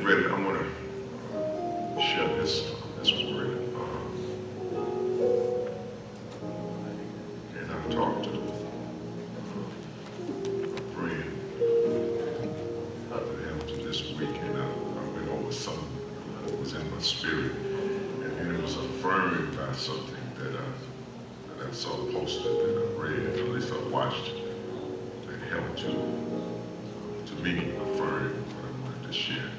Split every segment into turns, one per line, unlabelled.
ready, I want to share this word. And I've talked to a friend for him to this week, and I went over something that was in my spirit, and it was affirmed by something that I saw posted that I read, at least I watched, that helped to me affirm what I wanted to share.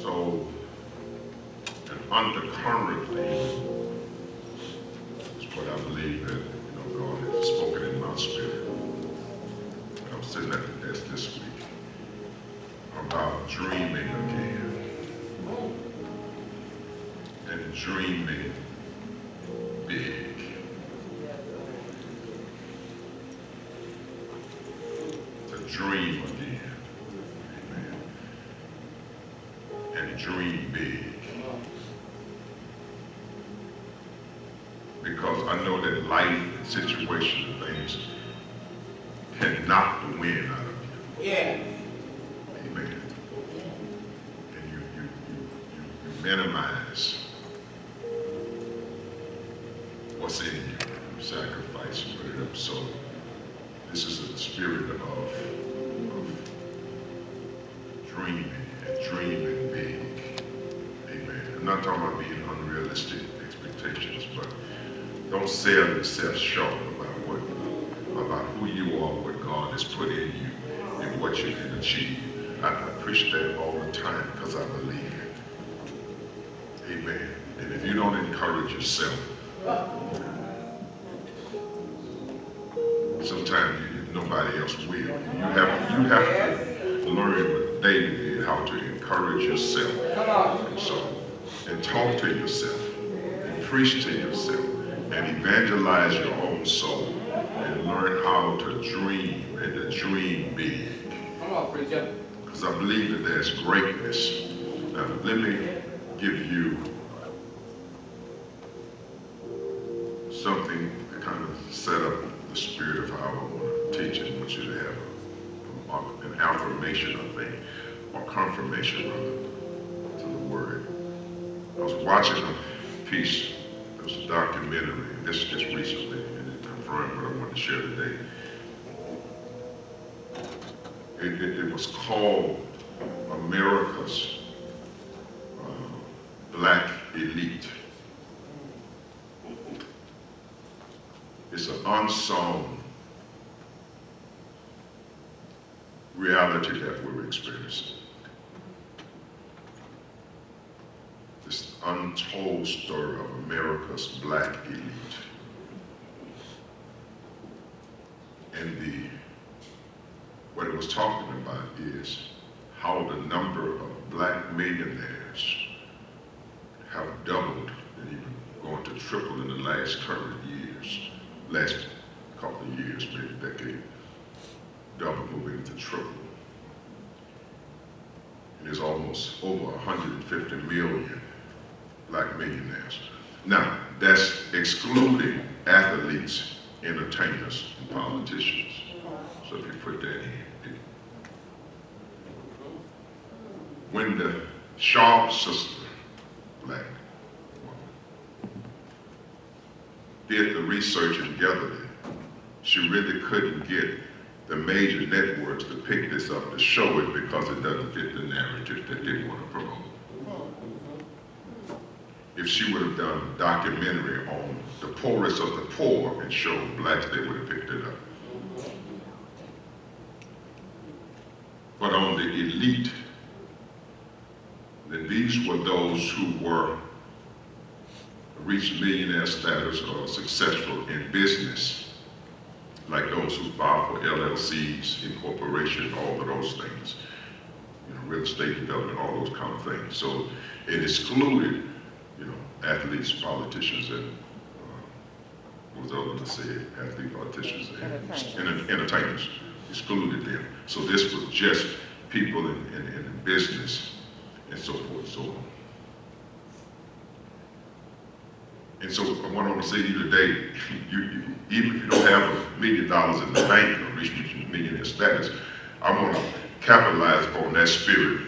So, an undercurrent thing is what I believe that God has spoken in my spirit. I was sitting at the desk this week about dreaming again and dreaming big. To dream again, amen, and dream big. Because I know that life and situations and things can knock the wind out of you.
Yeah.
Amen. And you minimize what's in you. You sacrifice, you put it up. So this is a spirit of dreaming and dreaming big. Amen. I'm not talking about being unrealistic expectations, but don't sell yourself short about who you are, what God has put in you, and what you can achieve. I preach that all the time because I believe it. Amen. And if you don't encourage yourself, sometimes nobody else will. You have to learn what David did, how to encourage yourself. And talk to yourself, and preach to yourself, and evangelize your own soul, and learn how to dream and to dream big. Because I believe that there's greatness. Now, let me give you something to kind of set up the spirit of how I want to teach it. I want you to have an affirmation, I think, or confirmation, rather, to the word. I was watching a piece, it was a documentary, and this just recently, and it confirmed what I wanted to share today. It was called America's Black Elite. It's an unsung reality that we're experiencing. This untold story of America's black elite. And what it was talking about is how the number of black millionaires have doubled and even going to triple in the last last couple of years, maybe a decade. Double moving to triple. And there's almost over 150 million black millionaires. Now, that's excluding athletes, entertainers, and politicians. So if you put that in, when the Shaw sister, black woman, did the research and gathered it, she really couldn't get the major networks to pick this up to show it because it doesn't fit the narrative that they want to promote. If she would have done a documentary on the poorest of the poor and showed blacks, they would have picked it up. But on the elite, then these were those who reached millionaire status or successful in business, like those who filed for LLCs, incorporation, all of those things, real estate development, all those kind of things. So it excluded, athletes, politicians, and what was the other one I said? Athletes, politicians, and entertainers. Excluded them. So this was just people in business and so forth and so on. And so what I want to say to you today, even if you don't have $1 million in the bank or reach millionaire status, I want to capitalize upon that spirit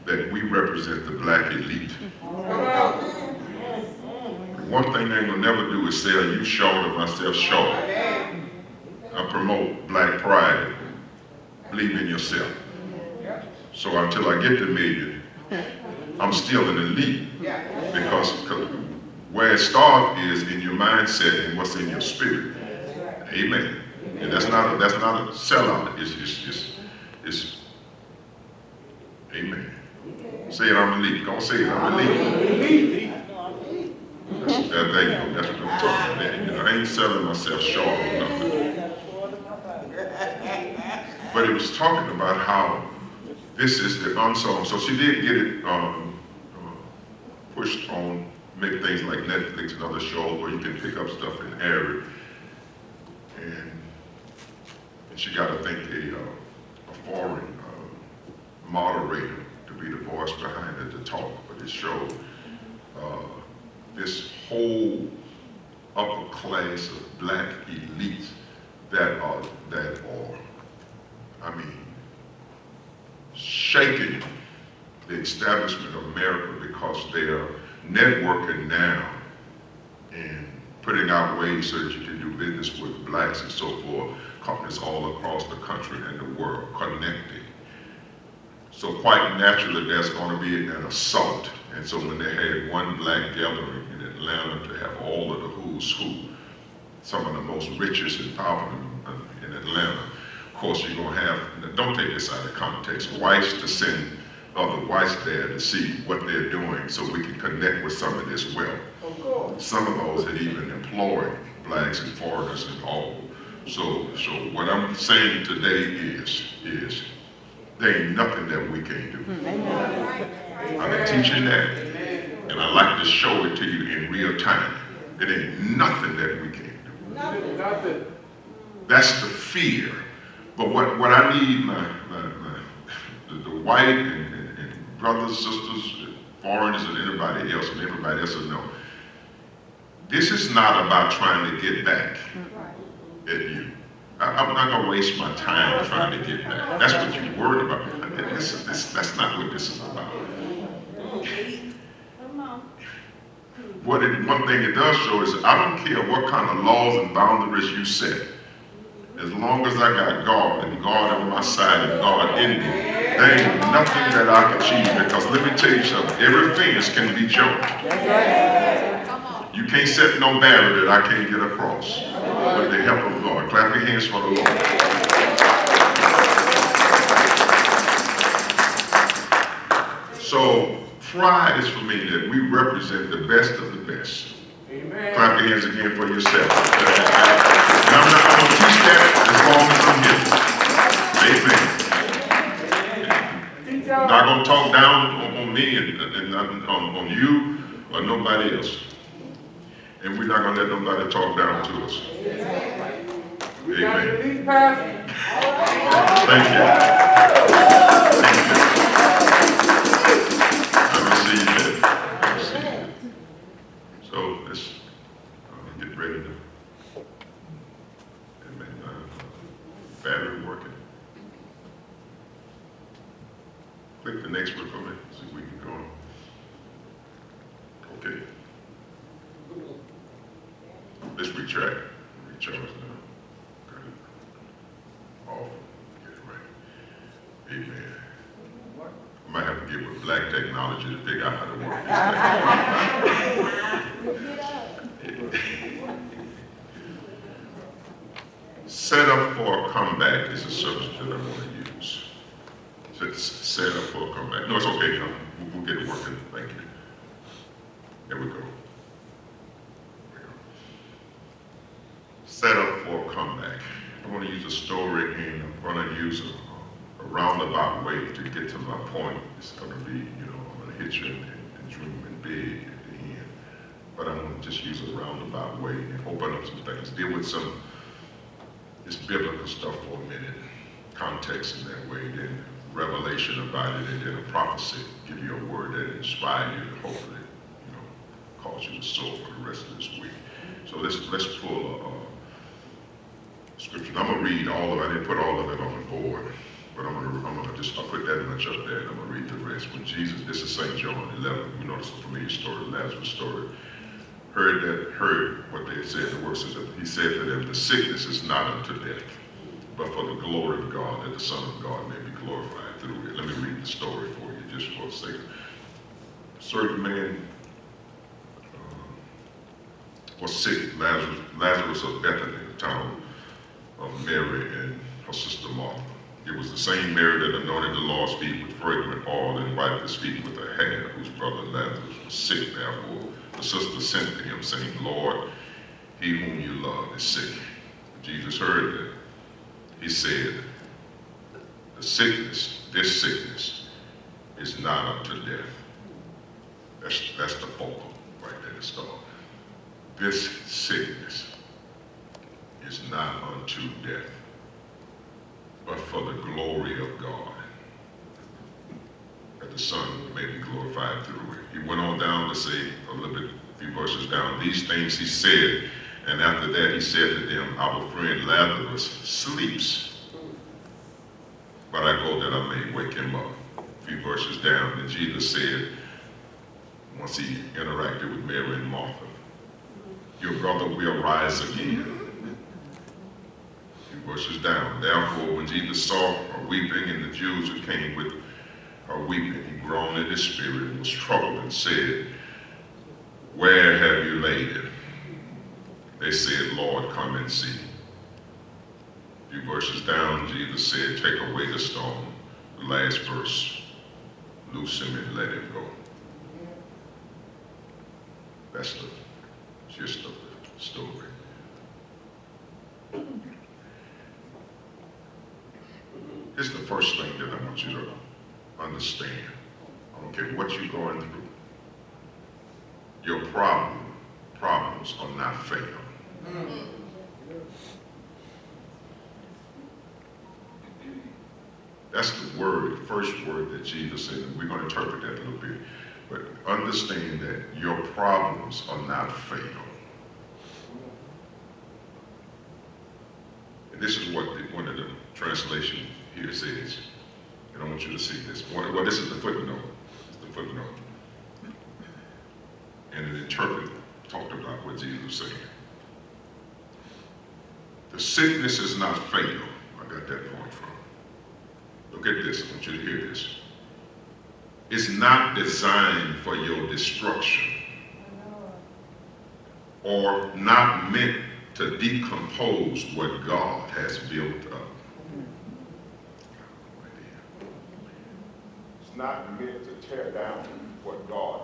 that we represent the black elite. One thing they will never do is sell you short or myself short. I promote black pride. Believe in yourself. So until I get to million, I'm still an elite. Because where it starts is in your mindset and what's in your spirit. Amen. And that's not a sellout. It's amen. Say it, I'm elite. Don't say it, I'm elite. There you go. That's what I'm talking about. You know, I ain't selling myself short or nothing. But it was talking about how this is the unsung. So she did get it pushed on, make things like Netflix and other shows where you can pick up stuff and air it. And she got, I think, a foreign moderator to be the voice behind it to talk for this show. This whole upper class of black elites that are, I mean, shaking the establishment of America because they're networking now and putting out ways so that you can do business with blacks and so forth, companies all across the country and the world connecting. So quite naturally, there's going to be an assault. And so when they had one black gathering in Atlanta to have all of the who's who, some of the most richest and powerful in Atlanta, of course you're going to have, don't take this out of context, whites to send other whites there to see what they're doing so we can connect with some of this wealth. Some of those had even employed blacks and foreigners and all. So what I'm saying today is there ain't nothing that we can't do. I've been teaching that, and I like to show it to you in real time. It ain't nothing that we can't do. Nothing. That's the fear. But what I need the white and brothers, sisters, foreigners, and everybody else to know, this is not about trying to get back at you. I'm not going to waste my time trying to get back. That's what you're worried about. That's not what this is about. One thing it does show is I don't care what kind of laws and boundaries you set. As long as I got God and God on my side and God in me, there ain't nothing that I can achieve. Because let me tell you something, every fence can be jumped. You can't set no barrier that I can't get across with the help of God. Clap your hands for the Lord. So pride is for me that we represent the best of the best. Amen. Clap your hands again for yourself. And I'm not going to teach that as long as I'm here. Amen. I'm not going to talk down on me and on you or nobody else. And we're not going to let nobody talk down to us. Amen. Thank you. I receive it. So let's get ready to. Amen. Battery working. Click the next one for me. See if we can go on. Okay. Let's retract. Recharge now. Got it off. Get it right. Amen. I might have to get with black technology to figure out how to work this thing. Set up for a comeback is a subject that I want to use. Set up for a comeback. No, it's okay. We'll get it working. Thank you. There we go. Set up for a comeback. I want to use a story and I'm going to use a roundabout way to get to my point. It's going to be, I'm going to hit you and dreaming big at the end. But I'm going to just use a roundabout way and open up some things. Deal with some just biblical stuff for a minute, context in that way, then revelation about it, and then a prophecy, give you a word that inspire you and hopefully, cause you to soar for the rest of this week. So let's pull a scripture. I'm going to read all of it. I didn't put all of it on the board, but I'll put that much up there and I'm gonna read the rest. When Jesus, this is St. John 11, you know, it's a familiar story, Lazarus story. Heard what they said, the word says that he said to them, the sickness is not unto death, but for the glory of God, that the Son of God may be glorified through it. Let me read the story for you, just for a second. A certain man was sick, Lazarus of Baton, the town of Mary and her sister Martha. It was the same Mary that anointed the Lord's feet with fragrant oil and wiped his feet with her hair, whose brother Lazarus was sick. Therefore, the sister sent to him, saying, Lord, he whom you love is sick. Jesus heard that. He said, this sickness is not unto death. That's the focal right there to start. This sickness is not unto death, but for the glory of God, that the Son may be glorified through it. He went on down to say, a few verses down, these things he said, and after that he said to them, our friend Lazarus sleeps, but I go that I may wake him up. A few verses down, and Jesus said, once he interacted with Mary and Martha, your brother will rise again. A few verses down, therefore when Jesus saw her weeping, and the Jews who came with her weeping, he groaned in his spirit and was troubled and said, where have you laid him? They said, Lord, come and see. A few verses down, Jesus said, take away the stone. The last verse, loose him and let him go. That's the gist of the story. Here's the first thing that I want you to understand. I don't care what you're going through. Your problems are not fatal. That's the word, the first word that Jesus said, and we're going to interpret that a little bit. But understand that your problems are not fatal. And this is what one of the translations here says. And I want you to see this. Well, this is the footnote. It's the footnote. And an interpreter talked about what Jesus was saying. The sickness is not fatal. I got that point from. Look at this. I want you to hear this. It's not designed for your destruction or not meant to decompose what God has built up. It's not meant to tear down what God